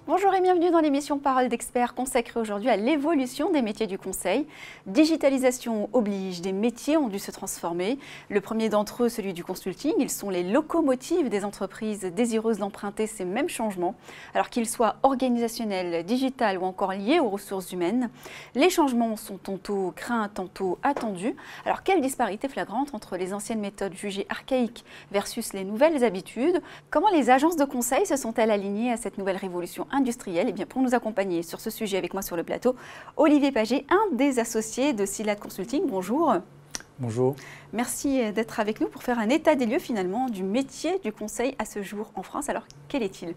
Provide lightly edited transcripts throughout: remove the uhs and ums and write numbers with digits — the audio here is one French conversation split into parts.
Bonjour et bienvenue dans l'émission Parole d'experts consacrée aujourd'hui à l'évolution des métiers du conseil. Digitalisation oblige, des métiers ont dû se transformer. Le premier d'entre eux, celui du consulting, ils sont les locomotives des entreprises désireuses d'emprunter ces mêmes changements, alors qu'ils soient organisationnels, digital ou encore liés aux ressources humaines. Les changements sont tantôt craints, tantôt attendus. Alors quelle disparité flagrante entre les anciennes méthodes jugées archaïques versus les nouvelles habitudes? Comment les agences de conseil se sont-elles alignées à cette nouvelle révolution industrielle? Et bien pour nous accompagner sur ce sujet avec moi sur le plateau, Olivier Paget, un des associés de Silad Consulting. Bonjour. Bonjour. Merci d'être avec nous pour faire un état des lieux finalement du métier du conseil à ce jour en France. Alors quel est-il?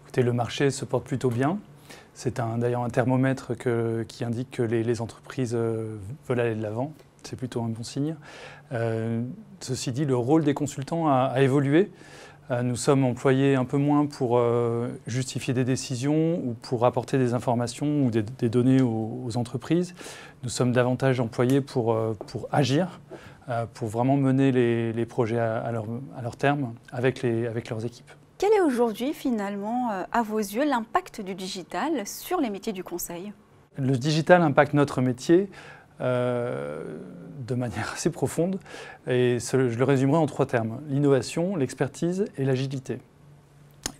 Écoutez, le marché se porte plutôt bien. C'est d'ailleurs un thermomètre qui indique que les entreprises veulent aller de l'avant. C'est plutôt un bon signe. Ceci dit, le rôle des consultants a évolué. Nous sommes employés un peu moins pour justifier des décisions ou pour apporter des informations ou des données aux entreprises. Nous sommes davantage employés pour agir, pour vraiment mener les projets à leur terme avec leurs équipes. Quel est aujourd'hui finalement, à vos yeux, l'impact du digital sur les métiers du conseil? Le digital impacte notre métier de manière assez profonde, et je le résumerai en 3 termes: l'innovation, l'expertise et l'agilité.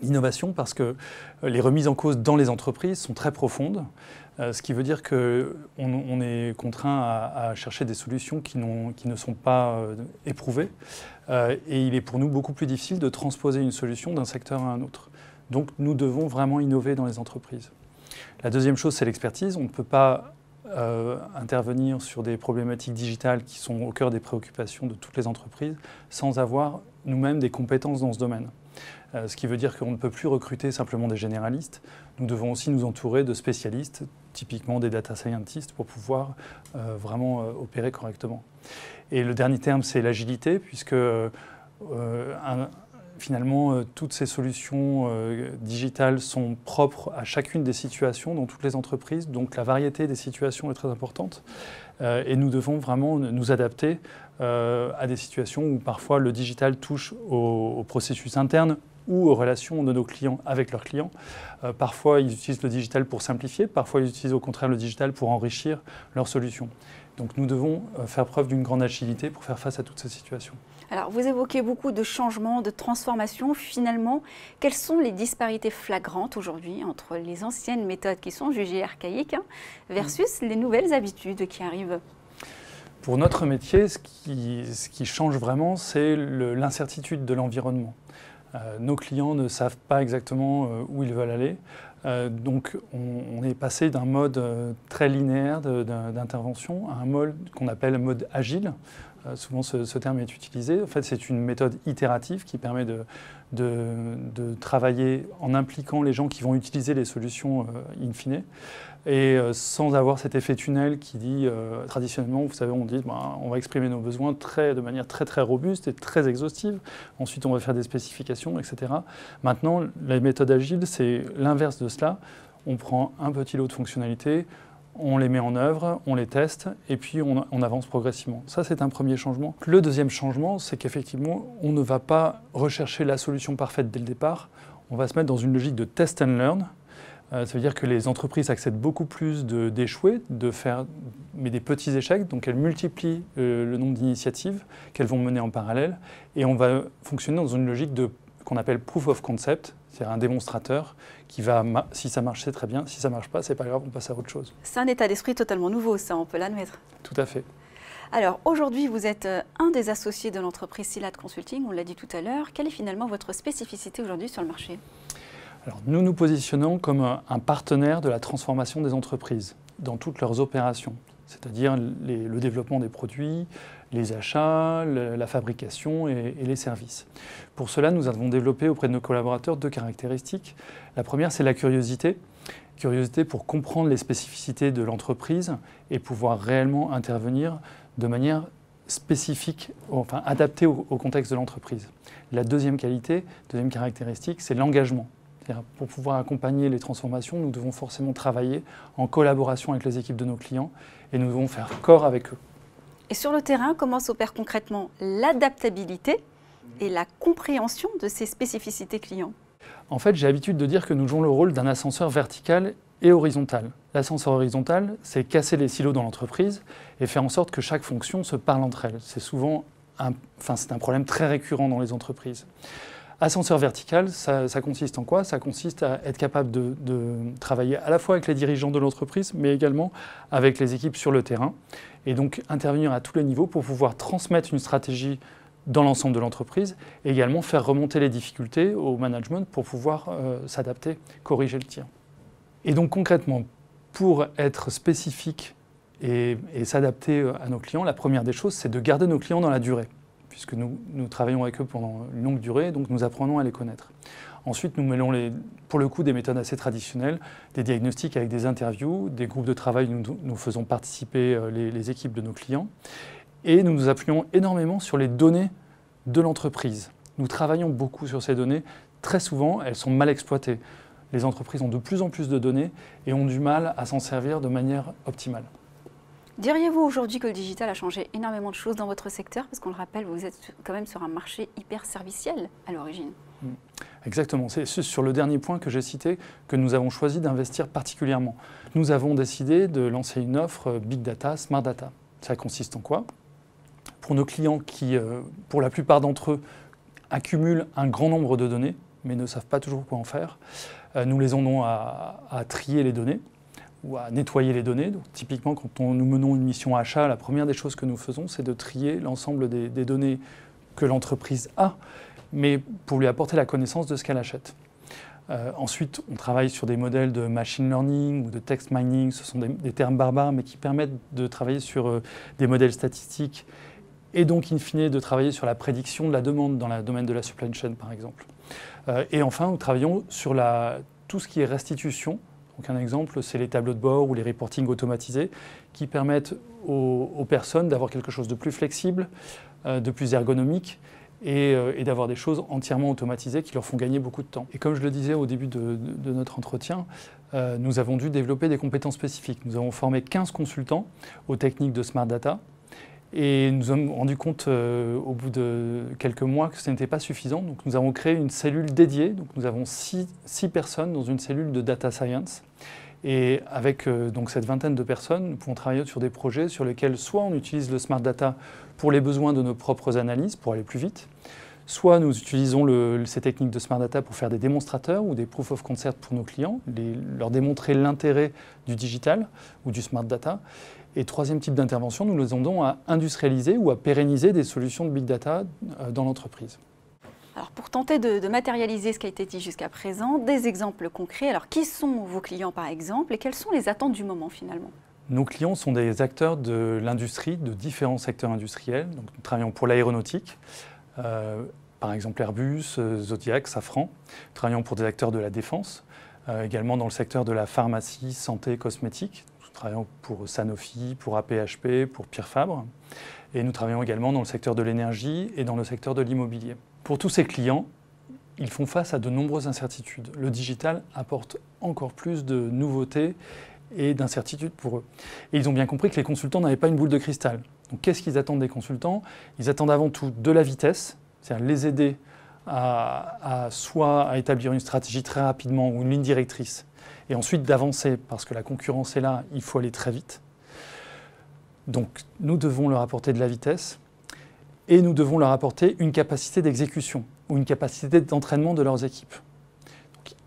L'innovation parce que les remises en cause dans les entreprises sont très profondes, ce qui veut dire qu'on est contraint à chercher des solutions qui ne sont pas éprouvées, et il est pour nous beaucoup plus difficile de transposer une solution d'un secteur à un autre. Donc nous devons vraiment innover dans les entreprises. La deuxième chose, c'est l'expertise. On ne peut pas intervenir sur des problématiques digitales qui sont au cœur des préoccupations de toutes les entreprises sans avoir nous-mêmes des compétences dans ce domaine. Ce qui veut dire qu'on ne peut plus recruter simplement des généralistes. Nous devons aussi nous entourer de spécialistes, typiquement des data scientists, pour pouvoir vraiment opérer correctement. Et le dernier terme, c'est l'agilité, puisque finalement, toutes ces solutions digitales sont propres à chacune des situations dans toutes les entreprises. Donc la variété des situations est très importante. Et nous devons vraiment nous adapter à des situations où parfois le digital touche au processus interne ou aux relations de nos clients avec leurs clients. Parfois, ils utilisent le digital pour simplifier. Parfois, ils utilisent au contraire le digital pour enrichir leurs solutions. Donc nous devons faire preuve d'une grande agilité pour faire face à toutes ces situations. Alors, vous évoquez beaucoup de changements, de transformations. Finalement, quelles sont les disparités flagrantes aujourd'hui entre les anciennes méthodes qui sont jugées archaïques versus les nouvelles habitudes qui arrivent? Pour notre métier, ce qui change vraiment, c'est l'incertitude de l'environnement. Nos clients ne savent pas exactement où ils veulent aller. Donc on est passé d'un mode très linéaire d'intervention à un mode qu'on appelle mode agile. Souvent ce terme est utilisé. En fait, c'est une méthode itérative qui permet de travailler en impliquant les gens qui vont utiliser les solutions in fine, et sans avoir cet effet tunnel qui dit, traditionnellement, vous savez, on dit on va exprimer nos besoins de manière très très robuste et très exhaustive. Ensuite, on va faire des spécifications, etc. Maintenant, la méthode agile, c'est l'inverse de cela. On prend un petit lot de fonctionnalités, on les met en œuvre, on les teste, et puis on avance progressivement. Ça, c'est un premier changement. Le deuxième changement, c'est qu'effectivement, on ne va pas rechercher la solution parfaite dès le départ. On va se mettre dans une logique de test and learn. Ça veut dire que les entreprises acceptent beaucoup plus d'échouer, de faire des petits échecs, donc elles multiplient le nombre d'initiatives qu'elles vont mener en parallèle, et on va fonctionner dans une logique qu'on appelle proof of concept, c'est-à-dire un démonstrateur qui va, si ça marche, c'est très bien, si ça ne marche pas, c'est pas grave, on passe à autre chose. C'est un état d'esprit totalement nouveau, ça, on peut l'admettre. Tout à fait. Alors aujourd'hui, vous êtes un des associés de l'entreprise Silad Consulting, on l'a dit tout à l'heure. Quelle est finalement votre spécificité aujourd'hui sur le marché? Alors, nous nous positionnons comme un partenaire de la transformation des entreprises dans toutes leurs opérations, c'est-à-dire le développement des produits, les achats, la fabrication et les services. Pour cela, nous avons développé auprès de nos collaborateurs 2 caractéristiques. La première, c'est la curiosité. Curiosité pour comprendre les spécificités de l'entreprise et pouvoir réellement intervenir de manière spécifique, enfin adaptée au contexte de l'entreprise. La deuxième caractéristique, c'est l'engagement. Pour pouvoir accompagner les transformations, nous devons forcément travailler en collaboration avec les équipes de nos clients et nous devons faire corps avec eux. Et sur le terrain, comment s'opère concrètement l'adaptabilité et la compréhension de ces spécificités clients? En fait, j'ai l'habitude de dire que nous jouons le rôle d'un ascenseur vertical et horizontal. L'ascenseur horizontal, c'est casser les silos dans l'entreprise et faire en sorte que chaque fonction se parle entre elles. C'est souvent c'est un problème très récurrent dans les entreprises. Ascenseur vertical, ça consiste en quoi? Ça consiste à être capable de travailler à la fois avec les dirigeants de l'entreprise, mais également avec les équipes sur le terrain, et donc intervenir à tous les niveaux pour pouvoir transmettre une stratégie dans l'ensemble de l'entreprise, et également faire remonter les difficultés au management pour pouvoir s'adapter, corriger le tir. Et donc concrètement, pour être spécifique et s'adapter à nos clients, la première des choses, c'est de garder nos clients dans la durée, puisque nous travaillons avec eux pendant une longue durée, donc nous apprenons à les connaître. Ensuite, nous mêlons pour le coup des méthodes assez traditionnelles, des diagnostics avec des interviews, des groupes de travail où nous faisons participer les équipes de nos clients, et nous nous appuyons énormément sur les données de l'entreprise. Nous travaillons beaucoup sur ces données. Très souvent, elles sont mal exploitées. Les entreprises ont de plus en plus de données et ont du mal à s'en servir de manière optimale. Diriez-vous aujourd'hui que le digital a changé énormément de choses dans votre secteur? Parce qu'on le rappelle, vous êtes quand même sur un marché hyper serviciel à l'origine. Exactement. C'est sur le dernier point que j'ai cité que nous avons choisi d'investir particulièrement. Nous avons décidé de lancer une offre Big Data, Smart Data. Ça consiste en quoi? Pour nos clients qui, pour la plupart d'entre eux, accumulent un grand nombre de données, mais ne savent pas toujours quoi en faire, nous les aidons à trier les données ou à nettoyer les données. Donc, typiquement, quand nous menons une mission achat, la première des choses que nous faisons, c'est de trier l'ensemble des données que l'entreprise a, mais pour lui apporter la connaissance de ce qu'elle achète. Ensuite, on travaille sur des modèles de machine learning ou de text mining. Ce sont des termes barbares, mais qui permettent de travailler sur des modèles statistiques et donc, in fine, de travailler sur la prédiction de la demande dans le domaine de la supply chain, par exemple. Et enfin, nous travaillons sur tout ce qui est restitution. Donc, un exemple, c'est les tableaux de bord ou les reporting automatisés qui permettent aux personnes d'avoir quelque chose de plus flexible, de plus ergonomique et d'avoir des choses entièrement automatisées qui leur font gagner beaucoup de temps. Et comme je le disais au début de notre entretien, nous avons dû développer des compétences spécifiques. Nous avons formé 15 consultants aux techniques de Smart Data. Et nous nous sommes rendus compte au bout de quelques mois que ce n'était pas suffisant. Donc nous avons créé une cellule dédiée. Donc nous avons 6 personnes dans une cellule de data science. Et avec donc cette vingtaine de personnes, nous pouvons travailler sur des projets sur lesquels soit on utilise le Smart Data pour les besoins de nos propres analyses, pour aller plus vite, soit nous utilisons ces techniques de Smart Data pour faire des démonstrateurs ou des proof of concept pour nos clients, leur démontrer l'intérêt du digital ou du Smart Data. Et troisième type d'intervention, nous les aidons à industrialiser ou à pérenniser des solutions de Big Data dans l'entreprise. Alors pour tenter de matérialiser ce qui a été dit jusqu'à présent, des exemples concrets. Alors qui sont vos clients par exemple et quelles sont les attentes du moment finalement? Nos clients sont des acteurs de l'industrie, de différents secteurs industriels. Donc, nous travaillons pour l'aéronautique, par exemple Airbus, Zodiac, Safran. Nous travaillons pour des acteurs de la défense, également dans le secteur de la pharmacie, santé, cosmétique. Nous travaillons pour Sanofi, pour AP-HP, pour Pierre Fabre. Et nous travaillons également dans le secteur de l'énergie et dans le secteur de l'immobilier. Pour tous ces clients, ils font face à de nombreuses incertitudes. Le digital apporte encore plus de nouveautés et d'incertitudes pour eux. Et ils ont bien compris que les consultants n'avaient pas une boule de cristal. Donc qu'est-ce qu'ils attendent des consultants? Ils attendent avant tout de la vitesse, c'est-à-dire les aider soit à établir une stratégie très rapidement ou une ligne directrice, et ensuite d'avancer, parce que la concurrence est là, il faut aller très vite. Donc nous devons leur apporter de la vitesse, et nous devons leur apporter une capacité d'exécution, ou une capacité d'entraînement de leurs équipes.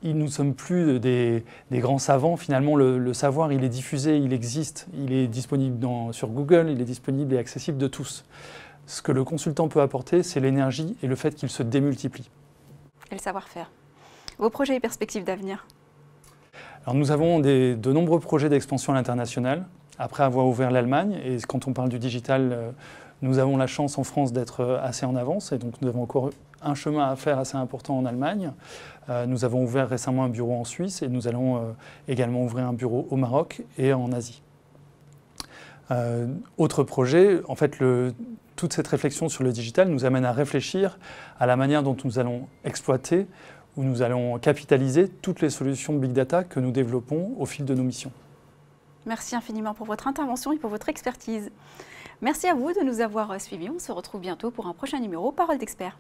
Nous ne sommes plus des grands savants, finalement le savoir il est diffusé, il existe, il est disponible sur Google, il est disponible et accessible de tous. Ce que le consultant peut apporter, c'est l'énergie et le fait qu'il se démultiplie. Et le savoir-faire. Vos projets et perspectives d'avenir? Alors nous avons de nombreux projets d'expansion à l'international, après avoir ouvert l'Allemagne, et quand on parle du digital, nous avons la chance en France d'être assez en avance, et donc nous avons encore un chemin à faire assez important en Allemagne. Nous avons ouvert récemment un bureau en Suisse et nous allons également ouvrir un bureau au Maroc et en Asie. Autre projet, en fait, toute cette réflexion sur le digital nous amène à réfléchir à la manière dont nous allons exploiter ou nous allons capitaliser toutes les solutions de Big Data que nous développons au fil de nos missions. Merci infiniment pour votre intervention et pour votre expertise. Merci à vous de nous avoir suivis. On se retrouve bientôt pour un prochain numéro Parole d'expert.